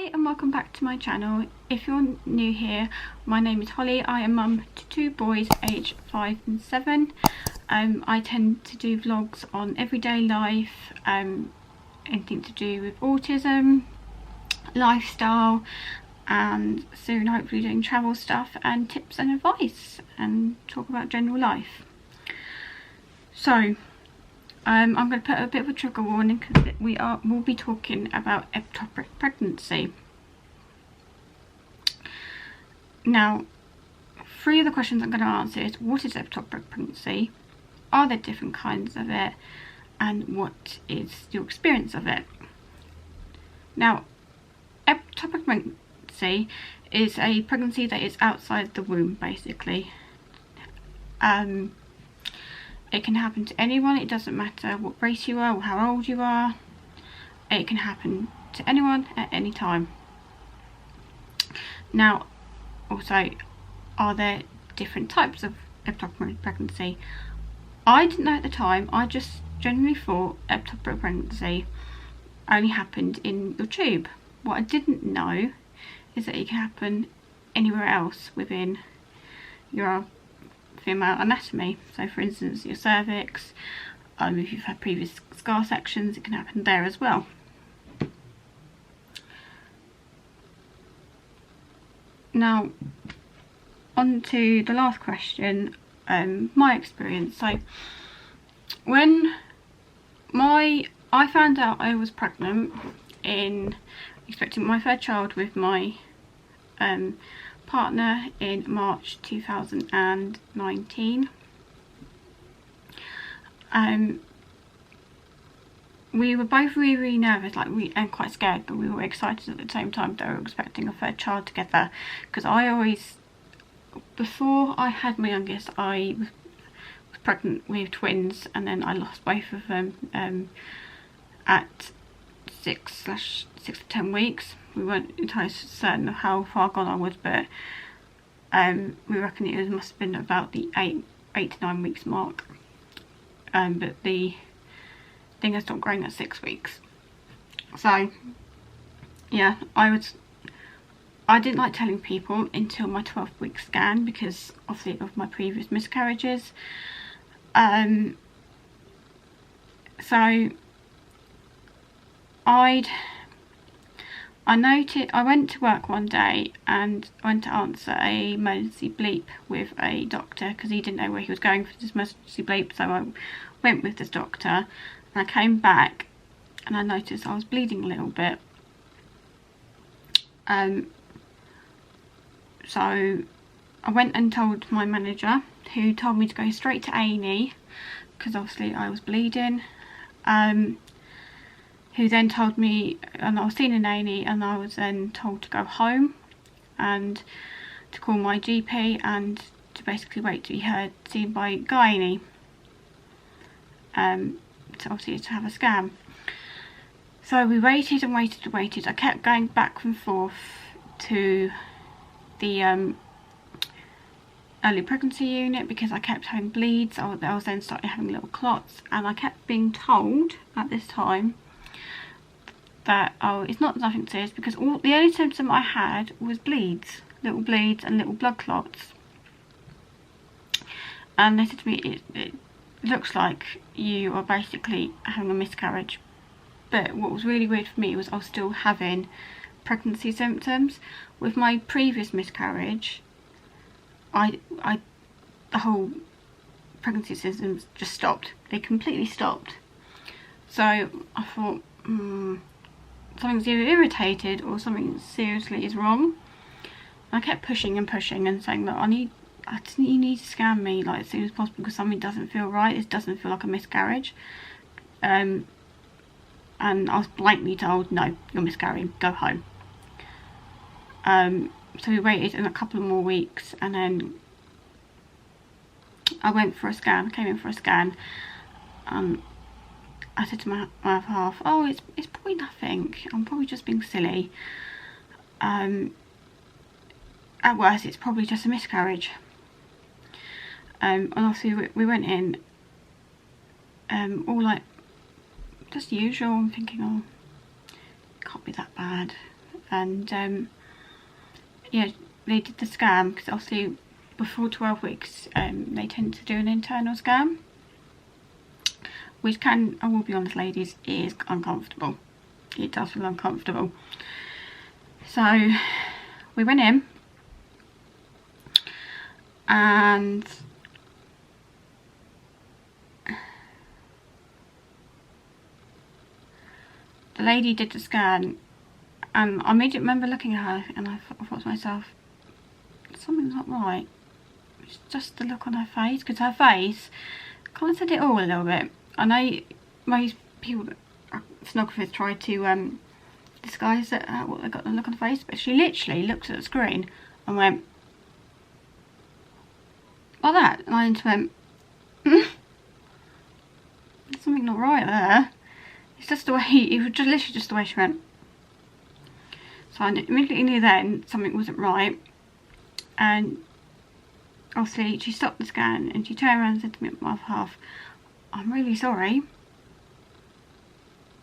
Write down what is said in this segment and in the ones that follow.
Hi and welcome back to my channel. If you're new here, my name is Holly. I am mum to two boys aged 5 and 7. I tend to do vlogs on everyday life, anything to do with autism, lifestyle, and soon hopefully doing travel stuff and tips and advice and talk about general life. So I'm going to put a bit of a trigger warning because we'll be talking about ectopic pregnancy. Now, 3 of the questions I'm going to answer is: what is ectopic pregnancy? Are there different kinds of it? And what is your experience of it? Now, ectopic pregnancy is a pregnancy that is outside the womb, basically. It can happen to anyone. It doesn't matter what race you are or how old you are. It can happen to anyone at any time. Now, also, are there different types of ectopic pregnancy? I didn't know at the time. I just generally thought ectopic pregnancy only happened in your tube. What I didn't know is that it can happen anywhere else within your female anatomy. So for instance, your cervix, if you've had previous scar sections, it can happen there as well. Now, on to the last question, my experience. So when I found out I was pregnant in expecting my third child with my partner in March 2019. We were both really nervous, and quite scared, but we were excited at the same time that we were expecting a third child together. Because before I had my youngest, I was pregnant with twins, and then I lost both of them at 6 to 10 weeks. We weren't entirely certain of how far gone I was, but we reckon it must have been about the 8 to 9 weeks mark. But the thing has stopped growing at 6 weeks. So yeah, I didn't like telling people until my 12th week scan because obviously of my previous miscarriages. So I went to work one day and went to answer a emergency bleep with a doctor because he didn't know where he was going for this emergency bleep, so I went with this doctor, and I came back and I noticed I was bleeding a little bit. So I went and told my manager, who told me to go straight to A&E because obviously I was bleeding. Who then told me, and I was seen in A&E, and I was then told to go home and to call my GP and to basically wait to be seen by gynae, to obviously to have a scan. So we waited and waited and waited. I kept going back and forth to the early pregnancy unit because I kept having bleeds. I was then starting having little clots, and I kept being told at this time that, oh, it's nothing serious, because the only symptom I had was little bleeds and little blood clots. And they said to me, it looks like you are basically having a miscarriage. But what was really weird for me was I was still having pregnancy symptoms. With my previous miscarriage, the whole pregnancy symptoms just stopped. They completely stopped. So I thought, something's either irritated or something seriously is wrong. I kept pushing and pushing and saying that you need to scan me as soon as possible because something doesn't feel right. It doesn't feel like a miscarriage. And I was blankly told, no, you're miscarrying, go home. So we waited in a couple of more weeks, and then I went for a scan. I came in for a scan. I said to my other half, oh, it's probably nothing. I'm probably just being silly. At worst, it's probably just a miscarriage. And obviously we went in, all just usual. I'm thinking, oh, it can't be that bad. and yeah, they did the scan, because obviously before 12 weeks they tend to do an internal scan, which can, I will be honest ladies, is uncomfortable. It does feel uncomfortable. So we went in, and the lady did the scan, and I immediately remember looking at her, and I thought to myself, something's not right. It's just the look on her face, because her face kind of said it all a little bit. I know most people, sonographers, try to disguise it, what they got the look on the face, but she literally looked at the screen and went like that, and I just went, there's something not right there. It's just the way, it was just literally just the way she went. So I immediately knew then something wasn't right, and obviously she stopped the scan and she turned around and said to me at my other half, I'm really sorry,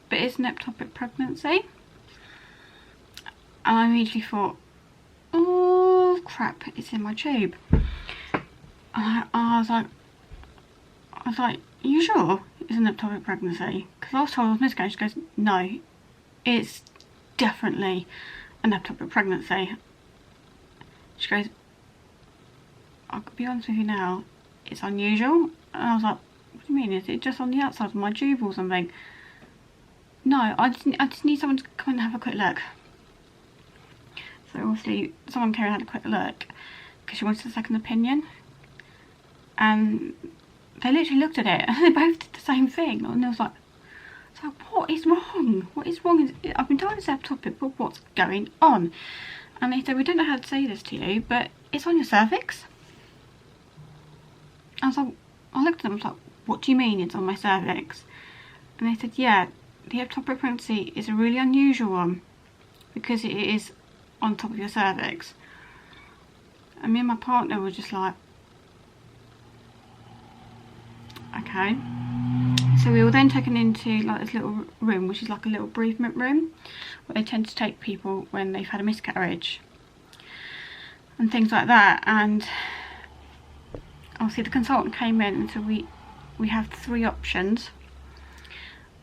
but it's an ectopic pregnancy. And I immediately thought, oh crap, it's in my tube. I was like, are you sure it's an ectopic pregnancy? Because I was told I was miscarriage. She goes, no, it's definitely an ectopic pregnancy. She goes, I'll be honest with you now, it's unusual. And I was like, what do you mean? Is it just on the outside of my tube or something? No, I just need someone to come and have a quick look. So obviously someone came and had a quick look because she wanted a second opinion. And they literally looked at it and they both did the same thing. And I was like, so what is wrong? What is wrong? I've been told it's ectopic, but what's going on? And they said, we don't know how to say this to you, but it's on your cervix. I was like, I looked at them, I was like, what do you mean it's on my cervix? And they said, yeah, the ectopic pregnancy is a really unusual one because it is on top of your cervix. And me and my partner were just like, okay. So we were then taken into like this little room, which is like a little bereavement room, where they tend to take people when they've had a miscarriage and things like that. And obviously the consultant came in, and so we have 3 options,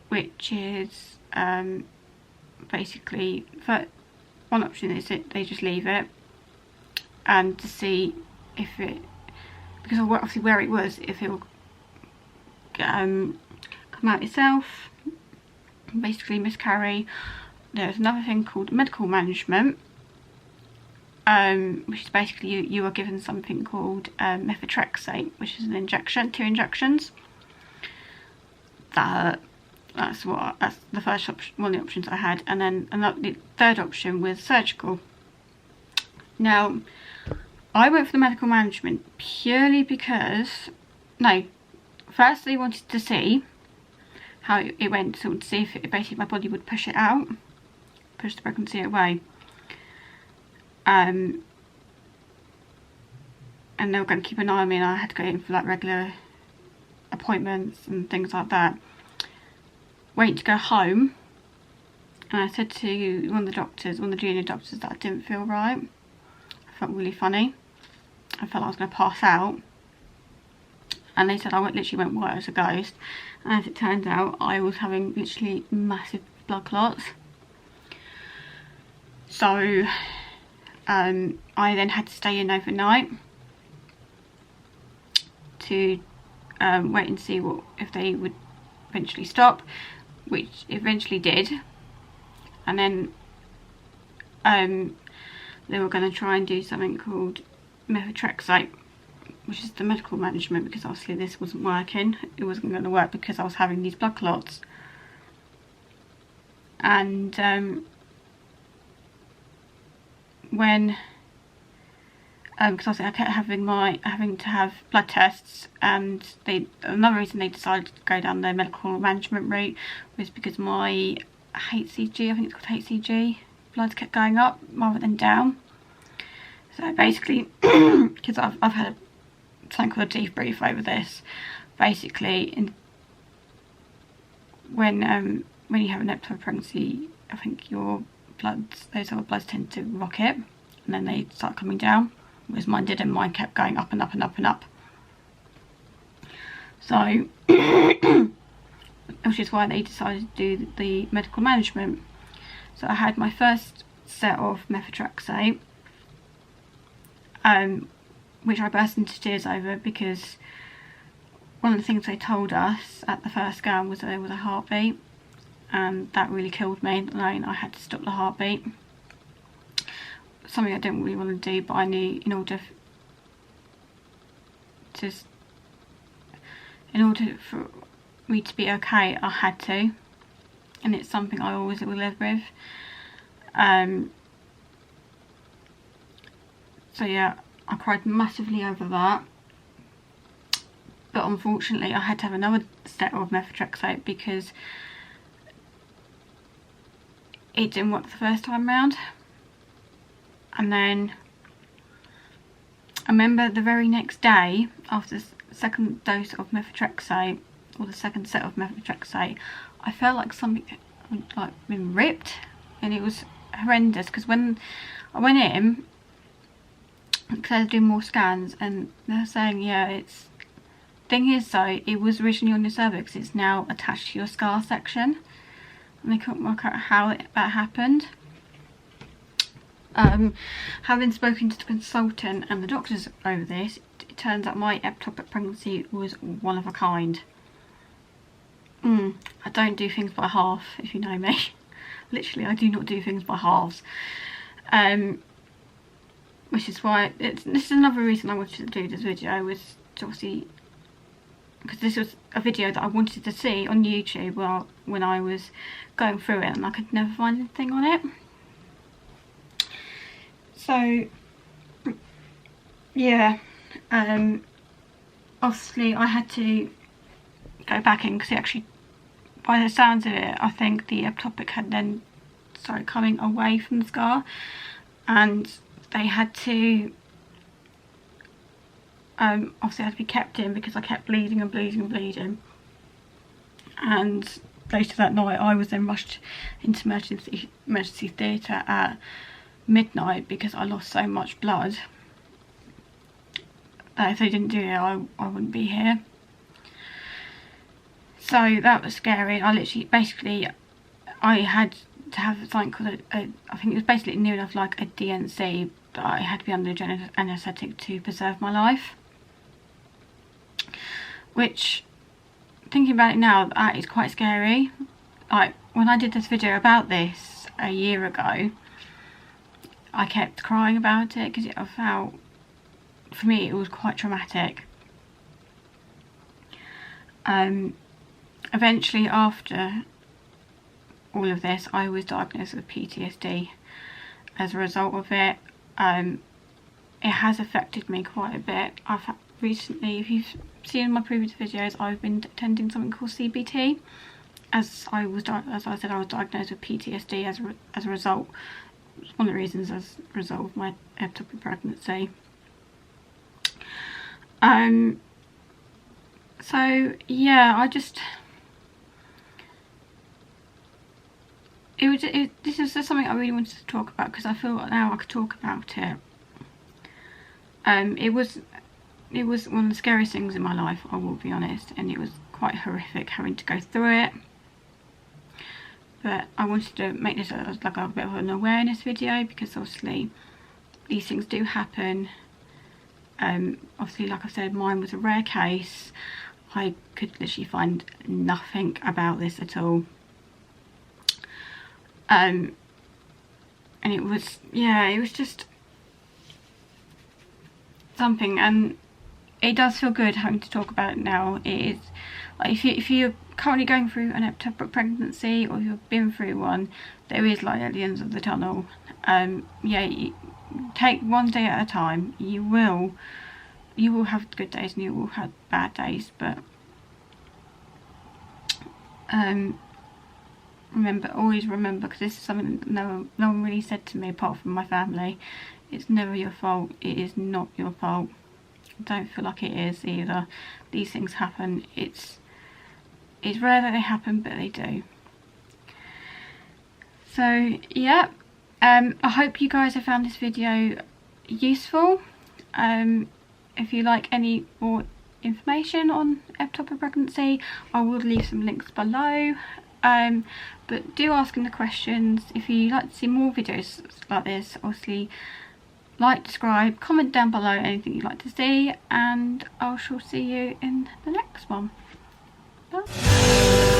which is basically, one option is that they just leave it and to see if it, because of obviously where it was, if it will come out itself, basically miscarry. There's another thing called medical management, which is basically you are given something called methotrexate, which is an injection, 2 injections. That's the first option, one of the options I had, and then the third option was surgical. Now, I went for the medical management purely because, first they wanted to see how it went, so to see if basically my body would push it out, push the pregnancy away. And they were going to keep an eye on me, and I had to go in for like regular appointments and things like that. Waiting to go home, and I said to one of the junior doctors, that I didn't feel right. I felt really funny. I felt like I was going to pass out. And they said I literally went white as a ghost. And as it turns out, I was having literally massive blood clots. So I then had to stay in overnight to wait and see if they would eventually stop, which eventually did. And then they were going to try and do something called methotrexate, which is the medical management, because obviously this wasn't working. It wasn't going to work because I was having these blood clots. And when because I kept having to have blood tests, and another reason they decided to go down the medical management route was because my HCG, I think it's called HCG, blood kept going up rather than down. So basically, because I've had something called a debrief over this, basically when you have an ectopic pregnancy, I think your those sort of bloods tend to rocket, and then they start coming down, whereas mine didn't. Mine kept going up and up and up and up. So, which is why they decided to do the medical management. So I had my first set of methotrexate, which I burst into tears over, because one of the things they told us at the first scan was that there was a heartbeat, and that really killed me, knowing I had to stop the heartbeat. Something I didn't really want to do, but I knew in order for me to be okay, I had to, and it's something I always will live with. So yeah, I cried massively over that, but unfortunately I had to have another set of methotrexate because it didn't work the first time round. And then I remember the very next day, after the second dose of methotrexate, or the second set of methotrexate, I felt like something had like been ripped, and it was horrendous, because when I went in, because I was doing more scans, and they're saying, yeah, it's, thing is though, it was originally on your cervix, it's now attached to your scar section, and they couldn't work out how that happened. Having spoken to the consultant and the doctors over this, it turns out my ectopic pregnancy was one of a kind. I don't do things by half, if you know me. Literally, I do not do things by halves. Which is why, this is another reason I wanted to do this video, was to obviously, because this was a video that I wanted to see on YouTube when I was going through it, and I could never find anything on it. So yeah, obviously I had to go back in, because it actually, by the sounds of it, I think the ectopic had then started coming away from the scar, and they had to obviously had to be kept in, because I kept bleeding and bleeding and bleeding. And later that night I was then rushed into emergency theatre at midnight, because I lost so much blood that if they didn't do it, I wouldn't be here. So that was scary. I literally, basically, I had to have something called I think it was basically near enough like a DNC, but I had to be under a general anaesthetic to preserve my life. Which, thinking about it now, that is quite scary. Like, when I did this video about this a year ago, I kept crying about it, because I felt, for me, it was quite traumatic. Eventually, after all of this, I was diagnosed with PTSD as a result of it. It has affected me quite a bit. I've recently, if you've seen my previous videos, I've been attending something called CBT, as I said, I was diagnosed with PTSD as a result. One of the reasons as a result of my ectopic pregnancy. So yeah, this is just something I really wanted to talk about, because I feel like now I could talk about it. It was one of the scariest things in my life, I will be honest, and it was quite horrific having to go through it. But I wanted to make this like a bit of an awareness video, because obviously these things do happen. Obviously, like I said, mine was a rare case. I could literally find nothing about this at all. And it was, yeah, it was just something, and it does feel good having to talk about it now. It is, like, if you're currently going through an ectopic pregnancy, or you've been through one, there is light at the end of the tunnel. Yeah, take one day at a time. You will have good days and you will have bad days, but always remember, because this is something that no one really said to me apart from my family, it's never your fault. It is not your fault. Don't feel like it is either. These things happen. It's rare that they happen, but they do. So yeah, I hope you guys have found this video useful. If you like any more information on ectopic pregnancy, I will leave some links below. But do ask in the questions. If you'd like to see more videos like this, obviously like, subscribe, comment down below anything you'd like to see, and I shall see you in the next one. Bye.